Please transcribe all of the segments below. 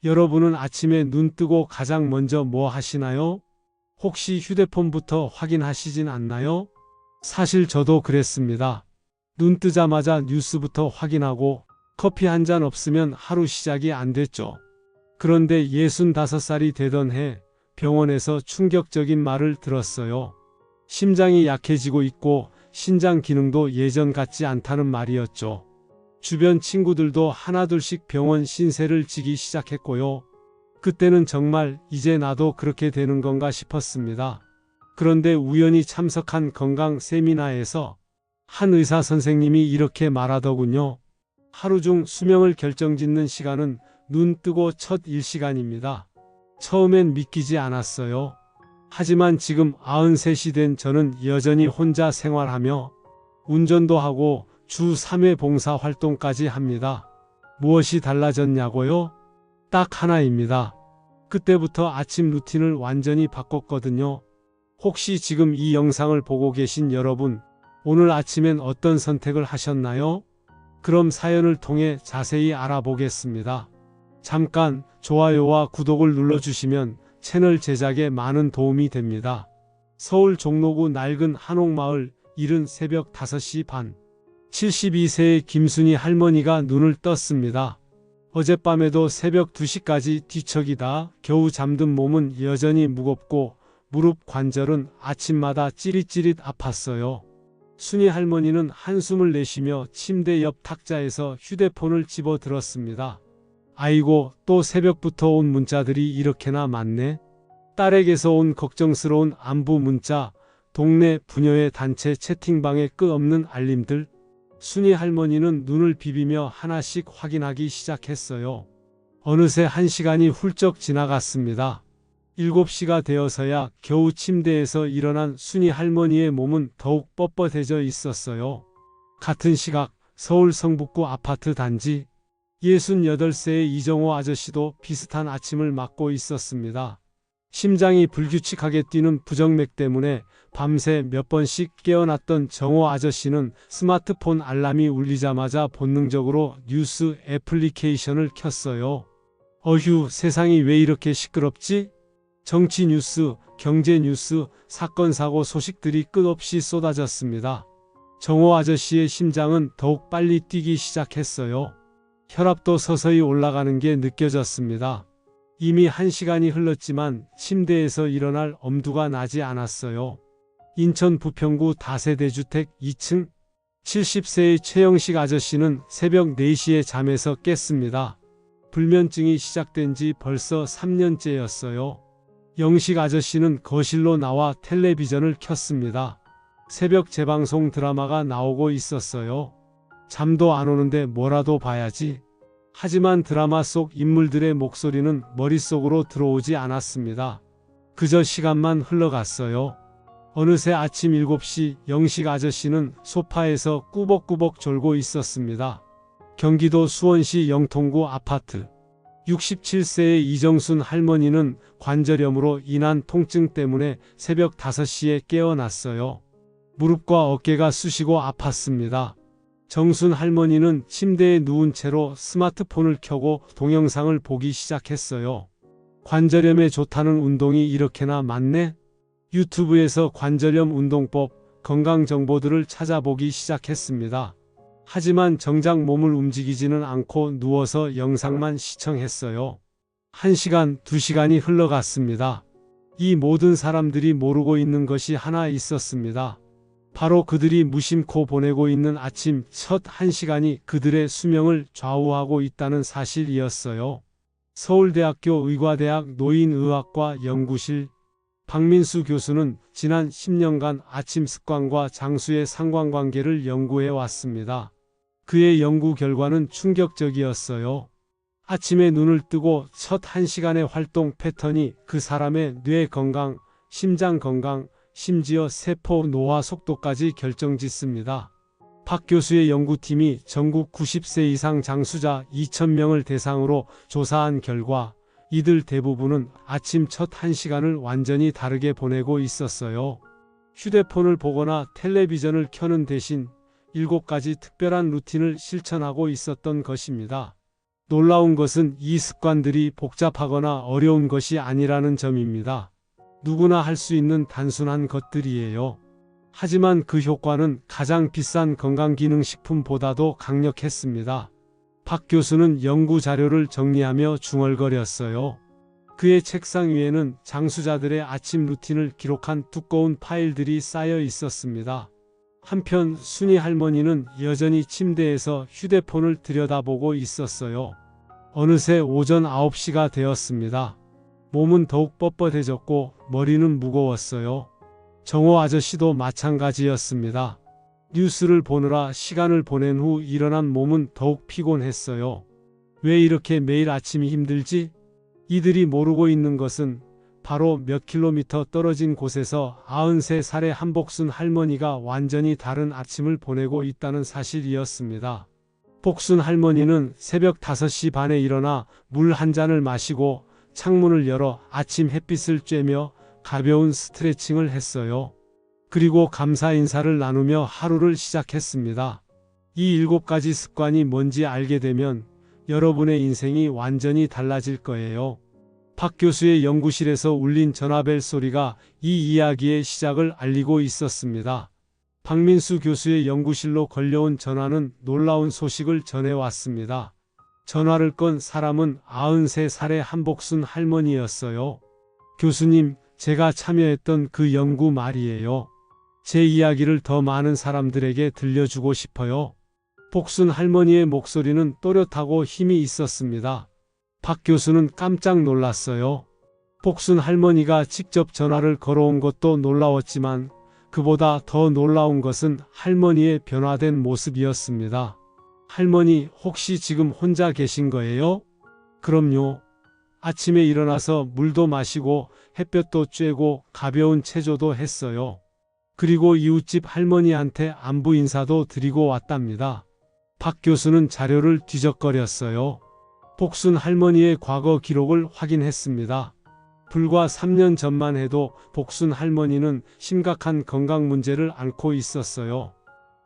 여러분은 아침에 눈 뜨고 가장 먼저 뭐 하시나요? 혹시 휴대폰부터 확인하시진 않나요? 사실 저도 그랬습니다. 눈 뜨자마자 뉴스부터 확인하고 커피 한 잔 없으면 하루 시작이 안 됐죠. 그런데 65살이 되던 해 병원에서 충격적인 말을 들었어요. 심장이 약해지고 있고 신장 기능도 예전 같지 않다는 말이었죠. 주변 친구들도 하나둘씩 병원 신세를 지기 시작했고요. 그때는 정말 이제 나도 그렇게 되는 건가 싶었습니다. 그런데 우연히 참석한 건강 세미나에서 한 의사 선생님이 이렇게 말하더군요. 하루 중 수명을 결정짓는 시간은 눈 뜨고 첫 1시간입니다. 처음엔 믿기지 않았어요. 하지만 지금 93이 된 저는 여전히 혼자 생활하며 운전도 하고 주 3회 봉사 활동까지 합니다. 무엇이 달라졌냐고요? 딱 하나입니다. 그때부터 아침 루틴을 완전히 바꿨거든요. 혹시 지금 이 영상을 보고 계신 여러분, 오늘 아침엔 어떤 선택을 하셨나요? 그럼 사연을 통해 자세히 알아보겠습니다. 잠깐 좋아요와 구독을 눌러주시면 채널 제작에 많은 도움이 됩니다. 서울 종로구 낡은 한옥마을, 이른 새벽 5시 반. 72세의 김순희 할머니가 눈을 떴습니다. 어젯밤에도 새벽 2시까지 뒤척이다 겨우 잠든 몸은 여전히 무겁고 무릎 관절은 아침마다 찌릿찌릿 아팠어요. 순희 할머니는 한숨을 내쉬며 침대 옆 탁자에서 휴대폰을 집어 들었습니다. 아이고, 또 새벽부터 온 문자들이 이렇게나 많네. 딸에게서 온 걱정스러운 안부 문자, 동네 부녀의 단체 채팅방에 끝없는 알림들. 순희 할머니는 눈을 비비며 하나씩 확인하기 시작했어요. 어느새 1시간이 훌쩍 지나갔습니다. 7시가 되어서야 겨우 침대에서 일어난 순희 할머니의 몸은 더욱 뻣뻣해져 있었어요. 같은 시각 서울 성북구 아파트 단지 68세의 이정호 아저씨도 비슷한 아침을 맞고 있었습니다. 심장이 불규칙하게 뛰는 부정맥 때문에 밤새 몇 번씩 깨어났던 정호 아저씨는 스마트폰 알람이 울리자마자 본능적으로 뉴스 애플리케이션을 켰어요. 어휴, 세상이 왜 이렇게 시끄럽지? 정치 뉴스, 경제 뉴스, 사건 사고 소식들이 끝없이 쏟아졌습니다. 정호 아저씨의 심장은 더욱 빨리 뛰기 시작했어요. 혈압도 서서히 올라가는 게 느껴졌습니다. 이미 1시간이 흘렀지만 침대에서 일어날 엄두가 나지 않았어요. 인천 부평구 다세대주택 2층 70세의 최영식 아저씨는 새벽 4시에 잠에서 깼습니다. 불면증이 시작된 지 벌써 3년째였어요. 영식 아저씨는 거실로 나와 텔레비전을 켰습니다. 새벽 재방송 드라마가 나오고 있었어요. 잠도 안 오는데 뭐라도 봐야지. 하지만 드라마 속 인물들의 목소리는 머릿속으로 들어오지 않았습니다. 그저 시간만 흘러갔어요. 어느새 아침 7시 영식 아저씨는 소파에서 꾸벅꾸벅 졸고 있었습니다. 경기도 수원시 영통구 아파트. 67세의 이정순 할머니는 관절염으로 인한 통증 때문에 새벽 5시에 깨어났어요. 무릎과 어깨가 쑤시고 아팠습니다. 정순 할머니는 침대에 누운 채로 스마트폰을 켜고 동영상을 보기 시작했어요. 관절염에 좋다는 운동이 이렇게나 많네? 유튜브에서 관절염 운동법, 건강 정보들을 찾아보기 시작했습니다. 하지만 정작 몸을 움직이지는 않고 누워서 영상만 시청했어요. 1시간, 2시간이 흘러갔습니다. 이 모든 사람들이 모르고 있는 것이 하나 있었습니다. 바로 그들이 무심코 보내고 있는 아침 첫 1시간이 그들의 수명을 좌우하고 있다는 사실이었어요. 서울대학교 의과대학 노인의학과 연구실 박민수 교수는 지난 10년간 아침 습관과 장수의 상관관계를 연구해 왔습니다. 그의 연구 결과는 충격적이었어요. 아침에 눈을 뜨고 첫 1시간의 활동 패턴이 그 사람의 뇌 건강, 심장 건강, 심지어 세포 노화 속도까지 결정짓습니다. 박 교수의 연구팀이 전국 90세 이상 장수자 2,000명을 대상으로 조사한 결과 이들 대부분은 아침 첫 1시간을 완전히 다르게 보내고 있었어요. 휴대폰을 보거나 텔레비전을 켜는 대신 7가지 특별한 루틴을 실천하고 있었던 것입니다. 놀라운 것은 이 습관들이 복잡하거나 어려운 것이 아니라는 점입니다. 누구나 할 수 있는 단순한 것들이에요. 하지만 그 효과는 가장 비싼 건강기능식품보다도 강력했습니다. 박 교수는 연구 자료를 정리하며 중얼거렸어요. 그의 책상 위에는 장수자들의 아침 루틴을 기록한 두꺼운 파일들이 쌓여 있었습니다. 한편 순이 할머니는 여전히 침대에서 휴대폰을 들여다보고 있었어요. 어느새 오전 9시가 되었습니다. 몸은 더욱 뻣뻣해졌고 머리는 무거웠어요. 정호 아저씨도 마찬가지였습니다. 뉴스를 보느라 시간을 보낸 후 일어난 몸은 더욱 피곤했어요. 왜 이렇게 매일 아침이 힘들지? 이들이 모르고 있는 것은 바로 몇 킬로미터 떨어진 곳에서 93살의 한복순 할머니가 완전히 다른 아침을 보내고 있다는 사실이었습니다. 복순 할머니는 새벽 5시 반에 일어나 물 한 잔을 마시고 창문을 열어 아침 햇빛을 쬐며 가벼운 스트레칭을 했어요. 그리고 감사 인사를 나누며 하루를 시작했습니다. 이 7가지 습관이 뭔지 알게 되면 여러분의 인생이 완전히 달라질 거예요. 박 교수의 연구실에서 울린 전화벨 소리가 이 이야기의 시작을 알리고 있었습니다. 박민수 교수의 연구실로 걸려온 전화는 놀라운 소식을 전해왔습니다. 전화를 건 사람은 93살의 한복순 할머니였어요. 교수님, 제가 참여했던 그 연구 말이에요. 제 이야기를 더 많은 사람들에게 들려주고 싶어요. 복순 할머니의 목소리는 또렷하고 힘이 있었습니다. 박 교수는 깜짝 놀랐어요. 복순 할머니가 직접 전화를 걸어온 것도 놀라웠지만 그보다 더 놀라운 것은 할머니의 변화된 모습이었습니다. 할머니, 혹시 지금 혼자 계신 거예요? 그럼요. 아침에 일어나서 물도 마시고 햇볕도 쬐고 가벼운 체조도 했어요. 그리고 이웃집 할머니한테 안부 인사도 드리고 왔답니다. 박 교수는 자료를 뒤적거렸어요. 복순 할머니의 과거 기록을 확인했습니다. 불과 3년 전만 해도 복순 할머니는 심각한 건강 문제를 앓고 있었어요.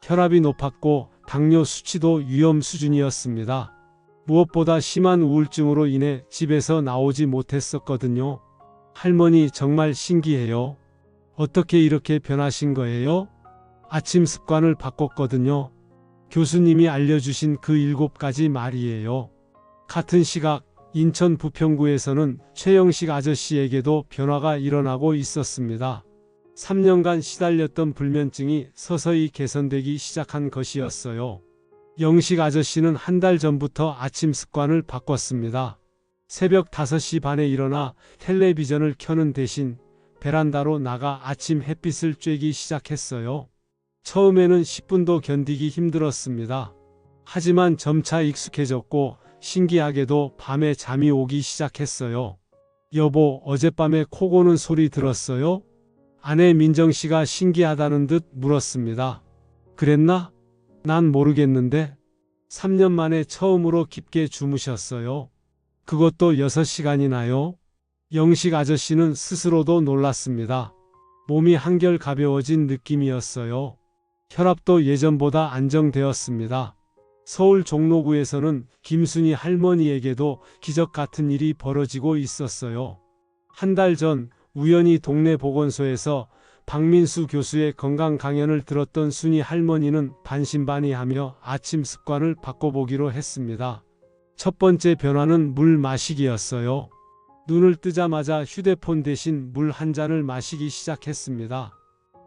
혈압이 높았고 당뇨 수치도 위험 수준이었습니다. 무엇보다 심한 우울증으로 인해 집에서 나오지 못했었거든요. 할머니, 정말 신기해요. 어떻게 이렇게 변하신 거예요? 아침 습관을 바꿨거든요. 교수님이 알려주신 그 7가지 말이에요. 같은 시각 인천 부평구에서는 최영식 아저씨에게도 변화가 일어나고 있었습니다. 3년간 시달렸던 불면증이 서서히 개선되기 시작한 것이었어요. 영식 아저씨는 한 달 전부터 아침 습관을 바꿨습니다. 새벽 5시 반에 일어나 텔레비전을 켜는 대신 베란다로 나가 아침 햇빛을 쬐기 시작했어요. 처음에는 10분도 견디기 힘들었습니다. 하지만 점차 익숙해졌고 신기하게도 밤에 잠이 오기 시작했어요. 여보, 어젯밤에 코 고는 소리 들었어요? 아내 민정 씨가 신기하다는 듯 물었습니다. 그랬나? 난 모르겠는데. 3년 만에 처음으로 깊게 주무셨어요. 그것도 6시간이나요? 영식 아저씨는 스스로도 놀랐습니다. 몸이 한결 가벼워진 느낌이었어요. 혈압도 예전보다 안정되었습니다. 서울 종로구에서는 김순희 할머니에게도 기적 같은 일이 벌어지고 있었어요. 한 달 전 우연히 동네 보건소에서 박민수 교수의 건강 강연을 들었던 순희 할머니는 반신반의하며 아침 습관을 바꿔보기로 했습니다. 첫 번째 변화는 물 마시기였어요. 눈을 뜨자마자 휴대폰 대신 물 한 잔을 마시기 시작했습니다.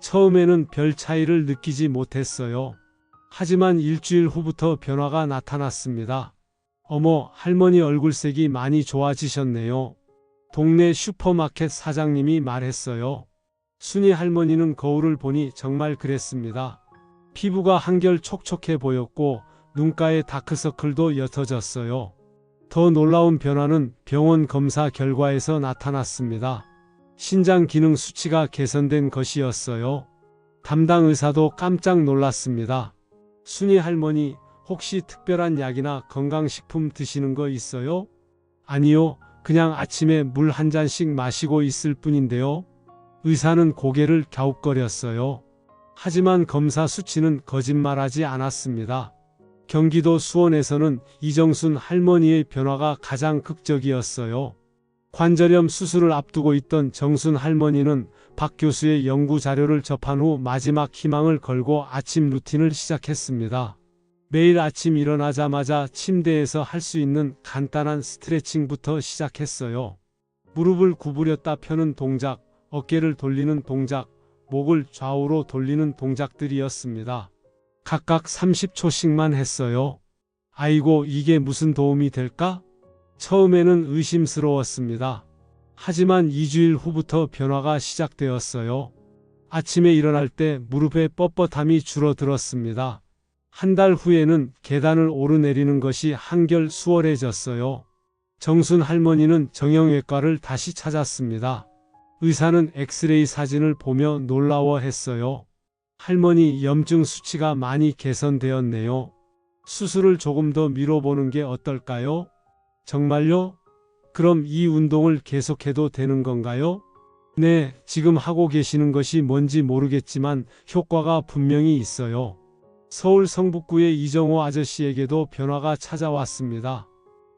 처음에는 별 차이를 느끼지 못했어요. 하지만 일주일 후부터 변화가 나타났습니다. 어머, 할머니 얼굴색이 많이 좋아지셨네요. 동네 슈퍼마켓 사장님이 말했어요. 순희 할머니는 거울을 보니 정말 그랬습니다. 피부가 한결 촉촉해 보였고 눈가에 다크서클도 옅어졌어요. 더 놀라운 변화는 병원 검사 결과에서 나타났습니다. 신장 기능 수치가 개선된 것이었어요. 담당 의사도 깜짝 놀랐습니다. 순희 할머니, 혹시 특별한 약이나 건강식품 드시는 거 있어요? 아니요, 그냥 아침에 물 한 잔씩 마시고 있을 뿐인데요. 의사는 고개를 갸웃거렸어요. 하지만 검사 수치는 거짓말하지 않았습니다. 경기도 수원에서는 이정순 할머니의 변화가 가장 극적이었어요. 관절염 수술을 앞두고 있던 정순 할머니는 박 교수의 연구 자료를 접한 후 마지막 희망을 걸고 아침 루틴을 시작했습니다. 매일 아침 일어나자마자 침대에서 할 수 있는 간단한 스트레칭부터 시작했어요. 무릎을 구부렸다 펴는 동작, 어깨를 돌리는 동작, 목을 좌우로 돌리는 동작들이었습니다. 각각 30초씩만 했어요. 아이고, 이게 무슨 도움이 될까? 처음에는 의심스러웠습니다. 하지만 2주일 후부터 변화가 시작되었어요. 아침에 일어날 때 무릎의 뻣뻣함이 줄어들었습니다. 한 달 후에는 계단을 오르내리는 것이 한결 수월해졌어요. 정순 할머니는 정형외과를 다시 찾았습니다. 의사는 엑스레이 사진을 보며 놀라워했어요. 할머니, 염증 수치가 많이 개선되었네요. 수술을 조금 더 미뤄보는 게 어떨까요? 정말요? 그럼 이 운동을 계속해도 되는 건가요? 네, 지금 하고 계시는 것이 뭔지 모르겠지만 효과가 분명히 있어요. 서울 성북구의 이정호 아저씨에게도 변화가 찾아왔습니다.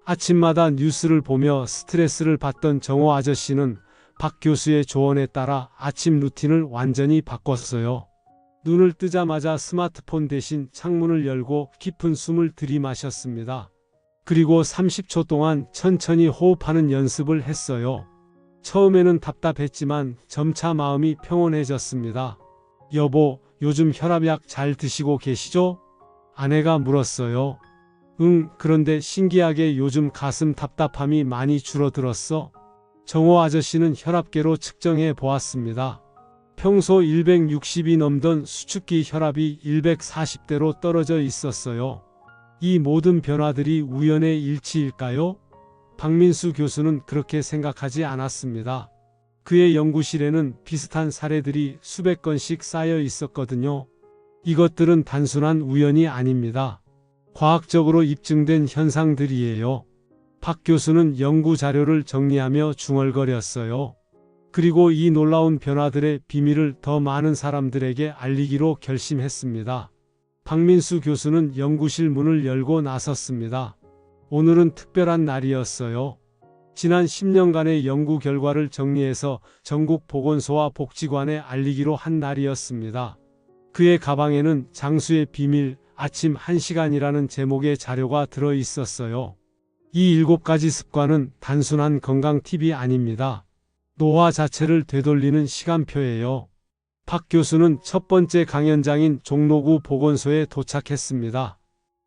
아침마다 뉴스를 보며 스트레스를 받던 정호 아저씨는 박 교수의 조언에 따라 아침 루틴을 완전히 바꿨어요. 눈을 뜨자마자 스마트폰 대신 창문을 열고 깊은 숨을 들이마셨습니다. 그리고 30초 동안 천천히 호흡하는 연습을 했어요. 처음에는 답답했지만 점차 마음이 평온해졌습니다. 여보, 요즘 혈압약 잘 드시고 계시죠? 아내가 물었어요. 응, 그런데 신기하게 요즘 가슴 답답함이 많이 줄어들었어. 정호 아저씨는 혈압계로 측정해 보았습니다. 평소 160이 넘던 수축기 혈압이 140대로 떨어져 있었어요. 이 모든 변화들이 우연의 일치일까요? 박민수 교수는 그렇게 생각하지 않았습니다. 그의 연구실에는 비슷한 사례들이 수백 건씩 쌓여 있었거든요. 이것들은 단순한 우연이 아닙니다. 과학적으로 입증된 현상들이에요. 박 교수는 연구 자료를 정리하며 중얼거렸어요. 그리고 이 놀라운 변화들의 비밀을 더 많은 사람들에게 알리기로 결심했습니다. 박민수 교수는 연구실 문을 열고 나섰습니다. 오늘은 특별한 날이었어요. 지난 10년간의 연구 결과를 정리해서 전국 보건소와 복지관에 알리기로 한 날이었습니다. 그의 가방에는 장수의 비밀, 아침 1시간이라는 제목의 자료가 들어 있었어요. 이 7가지 습관은 단순한 건강 팁이 아닙니다. 노화 자체를 되돌리는 시간표예요. 박 교수는 첫 번째 강연장인 종로구 보건소에 도착했습니다.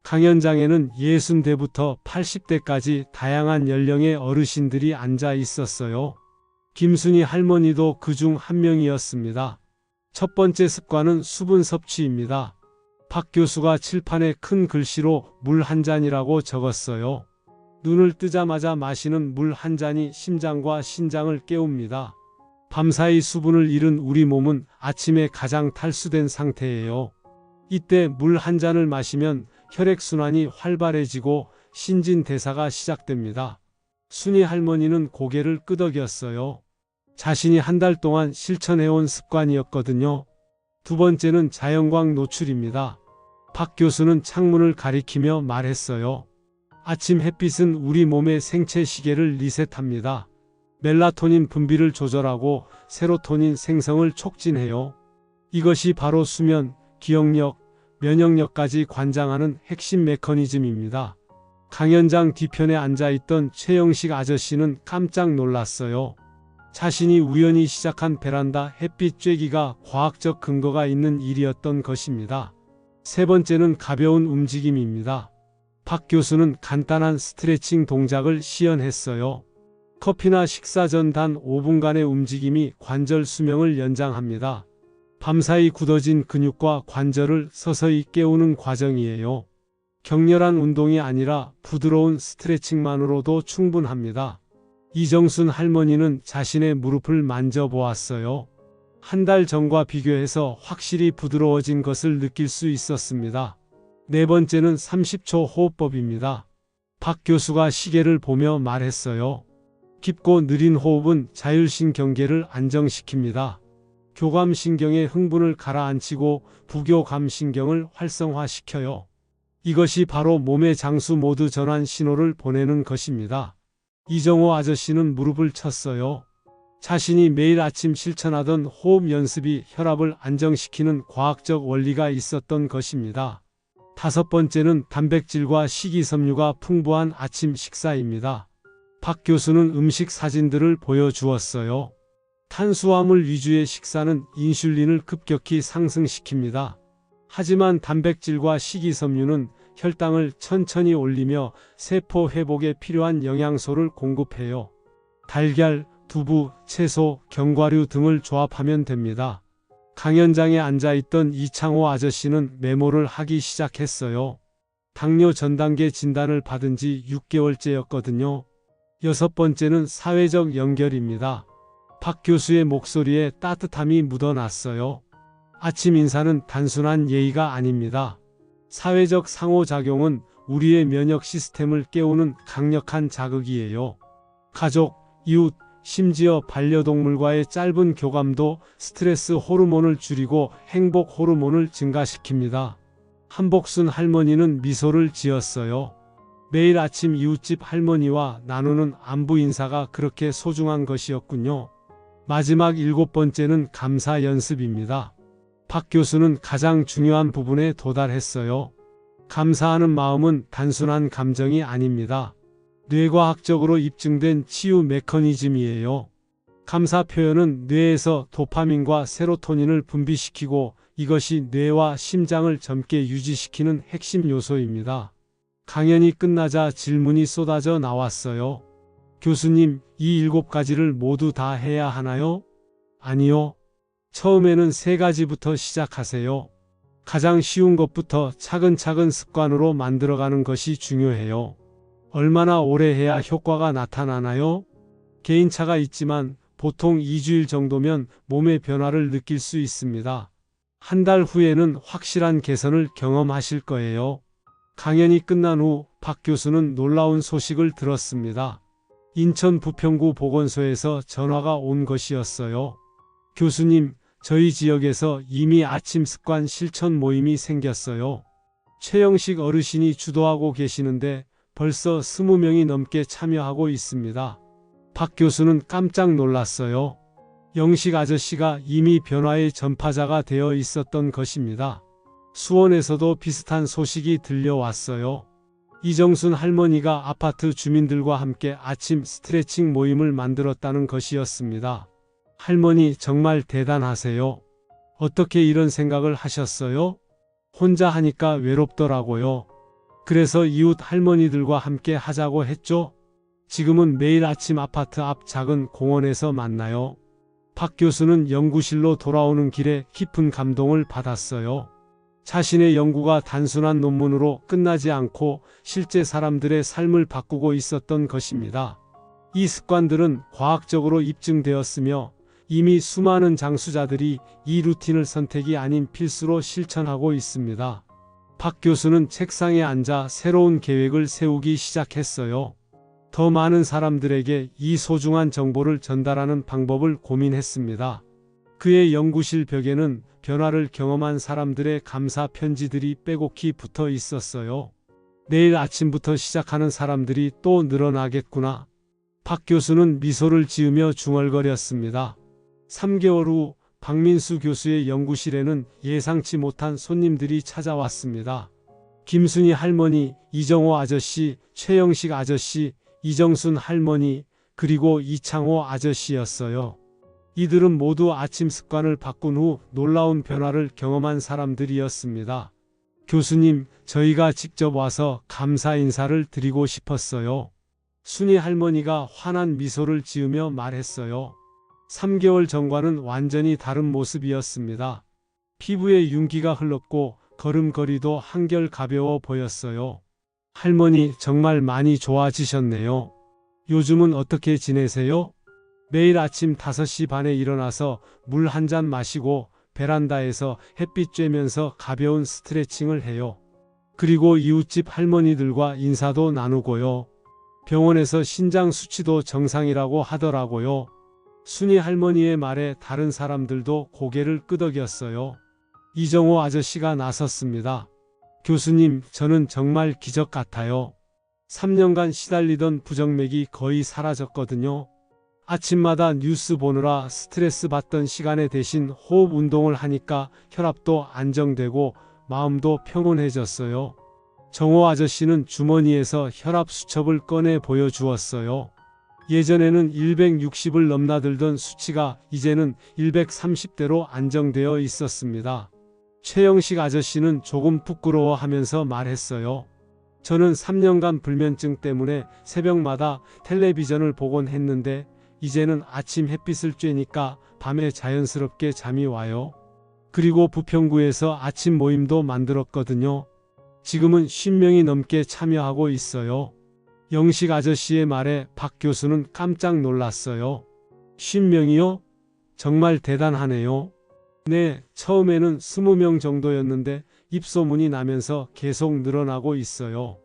강연장에는 60대부터 80대까지 다양한 연령의 어르신들이 앉아 있었어요. 김순희 할머니도 그중 한 명이었습니다. 첫 번째 습관은 수분 섭취입니다. 박 교수가 칠판에 큰 글씨로 물 한 잔이라고 적었어요. 눈을 뜨자마자 마시는 물 한 잔이 심장과 신장을 깨웁니다. 밤사이 수분을 잃은 우리 몸은 아침에 가장 탈수된 상태예요. 이때 물 한 잔을 마시면 혈액순환이 활발해지고 신진대사가 시작됩니다. 순희 할머니는 고개를 끄덕였어요. 자신이 한 달 동안 실천해온 습관이었거든요. 두 번째는 자연광 노출입니다. 박 교수는 창문을 가리키며 말했어요. 아침 햇빛은 우리 몸의 생체 시계를 리셋합니다. 멜라토닌 분비를 조절하고 세로토닌 생성을 촉진해요. 이것이 바로 수면, 기억력, 면역력까지 관장하는 핵심 메커니즘입니다. 강연장 뒤편에 앉아있던 최영식 아저씨는 깜짝 놀랐어요. 자신이 우연히 시작한 베란다 햇빛 쬐기가 과학적 근거가 있는 일이었던 것입니다. 세 번째는 가벼운 움직임입니다. 박 교수는 간단한 스트레칭 동작을 시연했어요. 커피나 식사 전 단 5분간의 움직임이 관절 수명을 연장합니다. 밤사이 굳어진 근육과 관절을 서서히 깨우는 과정이에요. 격렬한 운동이 아니라 부드러운 스트레칭만으로도 충분합니다. 이정순 할머니는 자신의 무릎을 만져보았어요. 한 달 전과 비교해서 확실히 부드러워진 것을 느낄 수 있었습니다. 네 번째는 30초 호흡법입니다. 박 교수가 시계를 보며 말했어요. 깊고 느린 호흡은 자율신경계를 안정시킵니다. 교감신경의 흥분을 가라앉히고 부교감신경을 활성화시켜요. 이것이 바로 몸의 장수 모드 전환 신호를 보내는 것입니다. 이정호 아저씨는 무릎을 쳤어요. 자신이 매일 아침 실천하던 호흡 연습이 혈압을 안정시키는 과학적 원리가 있었던 것입니다. 다섯 번째는 단백질과 식이섬유가 풍부한 아침 식사입니다. 박 교수는 음식 사진들을 보여주었어요. 탄수화물 위주의 식사는 인슐린을 급격히 상승시킵니다. 하지만 단백질과 식이섬유는 혈당을 천천히 올리며 세포 회복에 필요한 영양소를 공급해요. 달걀, 두부, 채소, 견과류 등을 조합하면 됩니다. 강연장에 앉아있던 이창호 아저씨는 메모를 하기 시작했어요. 당뇨 전단계 진단을 받은 지 6개월째였거든요. 여섯 번째는 사회적 연결입니다. 박 교수의 목소리에 따뜻함이 묻어났어요. 아침 인사는 단순한 예의가 아닙니다. 사회적 상호작용은 우리의 면역 시스템을 깨우는 강력한 자극이에요. 가족, 이웃, 심지어 반려동물과의 짧은 교감도 스트레스 호르몬을 줄이고 행복 호르몬을 증가시킵니다. 한복순 할머니는 미소를 지었어요. 매일 아침 이웃집 할머니와 나누는 안부 인사가 그렇게 소중한 것이었군요. 마지막 일곱 번째는 감사 연습입니다. 박 교수는 가장 중요한 부분에 도달했어요. 감사하는 마음은 단순한 감정이 아닙니다. 뇌과학적으로 입증된 치유 메커니즘이에요. 감사 표현은 뇌에서 도파민과 세로토닌을 분비시키고 이것이 뇌와 심장을 젊게 유지시키는 핵심 요소입니다. 강연이 끝나자 질문이 쏟아져 나왔어요. 교수님, 이 7가지를 모두 다 해야 하나요? 아니요. 처음에는 3가지부터 시작하세요. 가장 쉬운 것부터 차근차근 습관으로 만들어가는 것이 중요해요. 얼마나 오래 해야 효과가 나타나나요? 개인차가 있지만 보통 2주일 정도면 몸의 변화를 느낄 수 있습니다. 한 달 후에는 확실한 개선을 경험하실 거예요. 강연이 끝난 후 박 교수는 놀라운 소식을 들었습니다. 인천 부평구 보건소에서 전화가 온 것이었어요. 교수님, 저희 지역에서 이미 아침 습관 실천 모임이 생겼어요. 최영식 어르신이 주도하고 계시는데 벌써 20명이 넘게 참여하고 있습니다. 박 교수는 깜짝 놀랐어요. 영식 아저씨가 이미 변화의 전파자가 되어 있었던 것입니다. 수원에서도 비슷한 소식이 들려왔어요. 이정순 할머니가 아파트 주민들과 함께 아침 스트레칭 모임을 만들었다는 것이었습니다. 할머니 정말 대단하세요. 어떻게 이런 생각을 하셨어요? 혼자 하니까 외롭더라고요. 그래서 이웃 할머니들과 함께 하자고 했죠. 지금은 매일 아침 아파트 앞 작은 공원에서 만나요. 박 교수는 연구실로 돌아오는 길에 깊은 감동을 받았어요. 자신의 연구가 단순한 논문으로 끝나지 않고 실제 사람들의 삶을 바꾸고 있었던 것입니다. 이 습관들은 과학적으로 입증되었으며 이미 수많은 장수자들이 이 루틴을 선택이 아닌 필수로 실천하고 있습니다. 박 교수는 책상에 앉아 새로운 계획을 세우기 시작했어요. 더 많은 사람들에게 이 소중한 정보를 전달하는 방법을 고민했습니다. 그의 연구실 벽에는 변화를 경험한 사람들의 감사 편지들이 빼곡히 붙어 있었어요. 내일 아침부터 시작하는 사람들이 또 늘어나겠구나. 박 교수는 미소를 지으며 중얼거렸습니다. 3개월 후 박민수 교수의 연구실에는 예상치 못한 손님들이 찾아왔습니다. 김순희 할머니, 이정호 아저씨, 최영식 아저씨, 이정순 할머니, 그리고 이창호 아저씨였어요. 이들은 모두 아침 습관을 바꾼 후 놀라운 변화를 경험한 사람들이었습니다. 교수님, 저희가 직접 와서 감사 인사를 드리고 싶었어요. 순희 할머니가 환한 미소를 지으며 말했어요. 3개월 전과는 완전히 다른 모습이었습니다. 피부에 윤기가 흘렀고 걸음걸이도 한결 가벼워 보였어요. 할머니, 정말 많이 좋아지셨네요. 요즘은 어떻게 지내세요? 매일 아침 5시 반에 일어나서 물 한 잔 마시고 베란다에서 햇빛 쬐면서 가벼운 스트레칭을 해요. 그리고 이웃집 할머니들과 인사도 나누고요. 병원에서 신장 수치도 정상이라고 하더라고요. 순희 할머니의 말에 다른 사람들도 고개를 끄덕였어요. 이정호 아저씨가 나섰습니다. 교수님, 저는 정말 기적 같아요. 3년간 시달리던 부정맥이 거의 사라졌거든요. 아침마다 뉴스 보느라 스트레스 받던 시간에 대신 호흡 운동을 하니까 혈압도 안정되고 마음도 평온해졌어요. 정호 아저씨는 주머니에서 혈압 수첩을 꺼내 보여주었어요. 예전에는 160을 넘나들던 수치가 이제는 130대로 안정되어 있었습니다. 최영식 아저씨는 조금 부끄러워하면서 말했어요. 저는 3년간 불면증 때문에 새벽마다 텔레비전을 보곤 했는데 이제는 아침 햇빛을 쬐니까 밤에 자연스럽게 잠이 와요. 그리고 부평구에서 아침 모임도 만들었거든요. 지금은 50명이 넘게 참여하고 있어요. 영식 아저씨의 말에 박 교수는 깜짝 놀랐어요. 50명이요? 정말 대단하네요. 네, 처음에는 20명 정도였는데 입소문이 나면서 계속 늘어나고 있어요.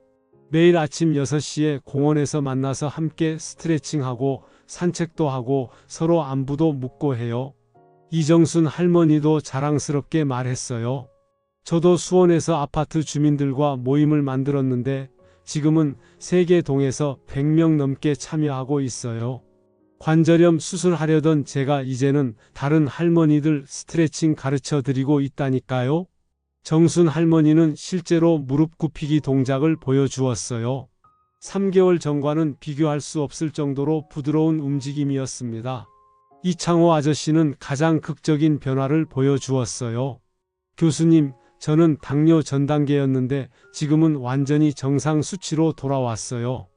매일 아침 6시에 공원에서 만나서 함께 스트레칭하고 산책도 하고 서로 안부도 묻고 해요. 이정순 할머니도 자랑스럽게 말했어요. 저도 수원에서 아파트 주민들과 모임을 만들었는데 지금은 3개 동에서 100명 넘게 참여하고 있어요. 관절염 수술하려던 제가 이제는 다른 할머니들 스트레칭 가르쳐 드리고 있다니까요. 정순 할머니는 실제로 무릎 굽히기 동작을 보여주었어요. 3개월 전과는 비교할 수 없을 정도로 부드러운 움직임이었습니다. 이창호 아저씨는 가장 극적인 변화를 보여주었어요. 교수님, 저는 당뇨 전 단계였는데 지금은 완전히 정상 수치로 돌아왔어요.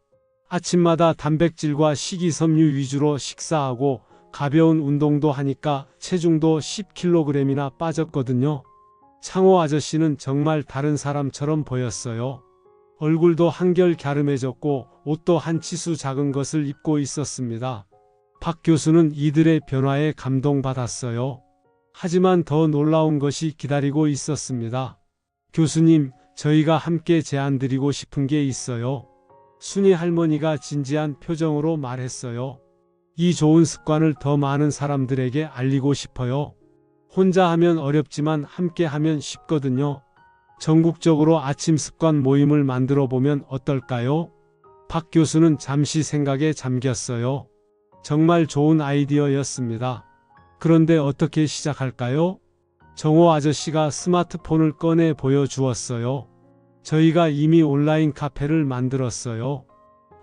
아침마다 단백질과 식이섬유 위주로 식사하고 가벼운 운동도 하니까 체중도 10kg이나 빠졌거든요. 창호 아저씨는 정말 다른 사람처럼 보였어요. 얼굴도 한결 갸름해졌고 옷도 한 치수 작은 것을 입고 있었습니다. 박 교수는 이들의 변화에 감동받았어요. 하지만 더 놀라운 것이 기다리고 있었습니다. 교수님, 저희가 함께 제안드리고 싶은 게 있어요. 순이 할머니가 진지한 표정으로 말했어요. 이 좋은 습관을 더 많은 사람들에게 알리고 싶어요. 혼자 하면 어렵지만 함께 하면 쉽거든요. 전국적으로 아침 습관 모임을 만들어 보면 어떨까요? 박 교수는 잠시 생각에 잠겼어요. 정말 좋은 아이디어였습니다. 그런데 어떻게 시작할까요? 정호 아저씨가 스마트폰을 꺼내 보여주었어요. 저희가 이미 온라인 카페를 만들었어요.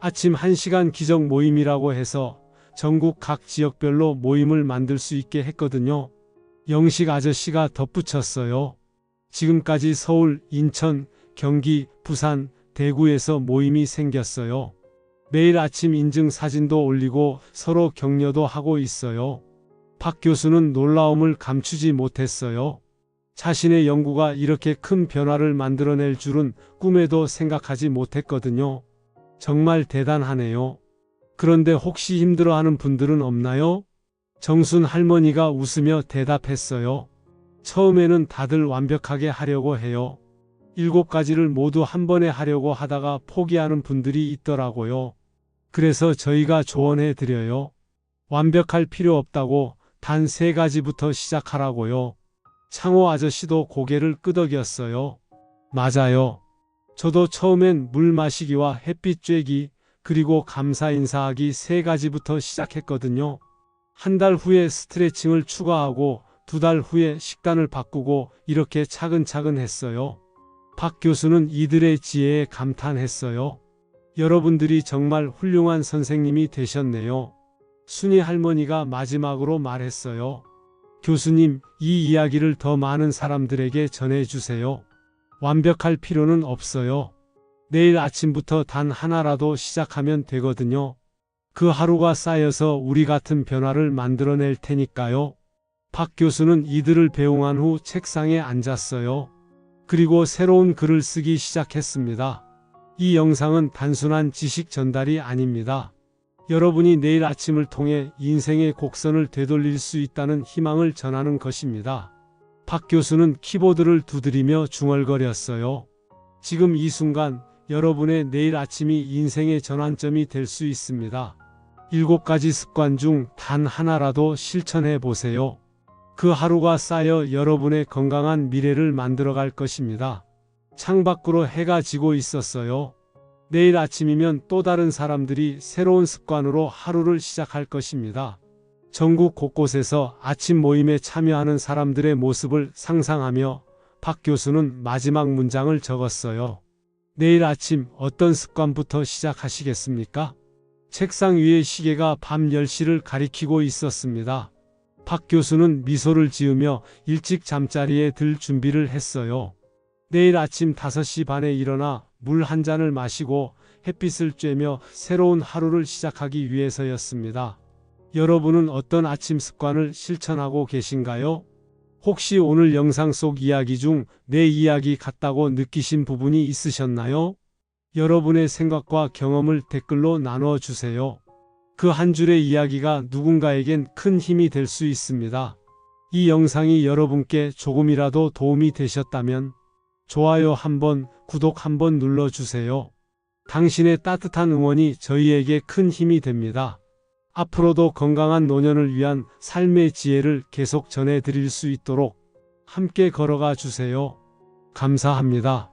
아침 1시간 기적 모임이라고 해서 전국 각 지역별로 모임을 만들 수 있게 했거든요. 영식 아저씨가 덧붙였어요. 지금까지 서울, 인천, 경기, 부산, 대구에서 모임이 생겼어요. 매일 아침 인증 사진도 올리고 서로 격려도 하고 있어요. 박 교수는 놀라움을 감추지 못했어요. 자신의 연구가 이렇게 큰 변화를 만들어낼 줄은 꿈에도 생각하지 못했거든요. 정말 대단하네요. 그런데 혹시 힘들어하는 분들은 없나요? 정순 할머니가 웃으며 대답했어요. 처음에는 다들 완벽하게 하려고 해요. 7가지를 모두 한 번에 하려고 하다가 포기하는 분들이 있더라고요. 그래서 저희가 조언해 드려요. 완벽할 필요 없다고 단 3가지부터 시작하라고요. 창호 아저씨도 고개를 끄덕였어요. 맞아요. 저도 처음엔 물 마시기와 햇빛 쬐기, 그리고 감사 인사하기 3가지부터 시작했거든요. 한 달 후에 스트레칭을 추가하고 2달 후에 식단을 바꾸고 이렇게 차근차근 했어요. 박 교수는 이들의 지혜에 감탄했어요. 여러분들이 정말 훌륭한 선생님이 되셨네요. 순이 할머니가 마지막으로 말했어요. 교수님, 이 이야기를 더 많은 사람들에게 전해주세요. 완벽할 필요는 없어요. 내일 아침부터 단 하나라도 시작하면 되거든요. 그 하루가 쌓여서 우리 같은 변화를 만들어낼 테니까요. 박 교수는 이들을 배웅한 후 책상에 앉았어요. 그리고 새로운 글을 쓰기 시작했습니다. 이 영상은 단순한 지식 전달이 아닙니다. 여러분이 내일 아침을 통해 인생의 곡선을 되돌릴 수 있다는 희망을 전하는 것입니다. 박 교수는 키보드를 두드리며 중얼거렸어요. 지금 이 순간 여러분의 내일 아침이 인생의 전환점이 될 수 있습니다. 7가지 습관 중 단 하나라도 실천해 보세요. 그 하루가 쌓여 여러분의 건강한 미래를 만들어갈 것입니다. 창밖으로 해가 지고 있었어요. 내일 아침이면 또 다른 사람들이 새로운 습관으로 하루를 시작할 것입니다. 전국 곳곳에서 아침 모임에 참여하는 사람들의 모습을 상상하며 박 교수는 마지막 문장을 적었어요. 내일 아침 어떤 습관부터 시작하시겠습니까? 책상 위에 시계가 밤 10시를 가리키고 있었습니다. 박 교수는 미소를 지으며 일찍 잠자리에 들 준비를 했어요. 내일 아침 5시 반에 일어나 물 한 잔을 마시고 햇빛을 쬐며 새로운 하루를 시작하기 위해서였습니다. 여러분은 어떤 아침 습관을 실천하고 계신가요? 혹시 오늘 영상 속 이야기 중 내 이야기 같다고 느끼신 부분이 있으셨나요? 여러분의 생각과 경험을 댓글로 나눠 주세요. 그 한 줄의 이야기가 누군가에겐 큰 힘이 될 수 있습니다. 이 영상이 여러분께 조금이라도 도움이 되셨다면 좋아요 한번, 구독 한번 눌러주세요. 당신의 따뜻한 응원이 저희에게 큰 힘이 됩니다. 앞으로도 건강한 노년을 위한 삶의 지혜를 계속 전해드릴 수 있도록 함께 걸어가 주세요. 감사합니다.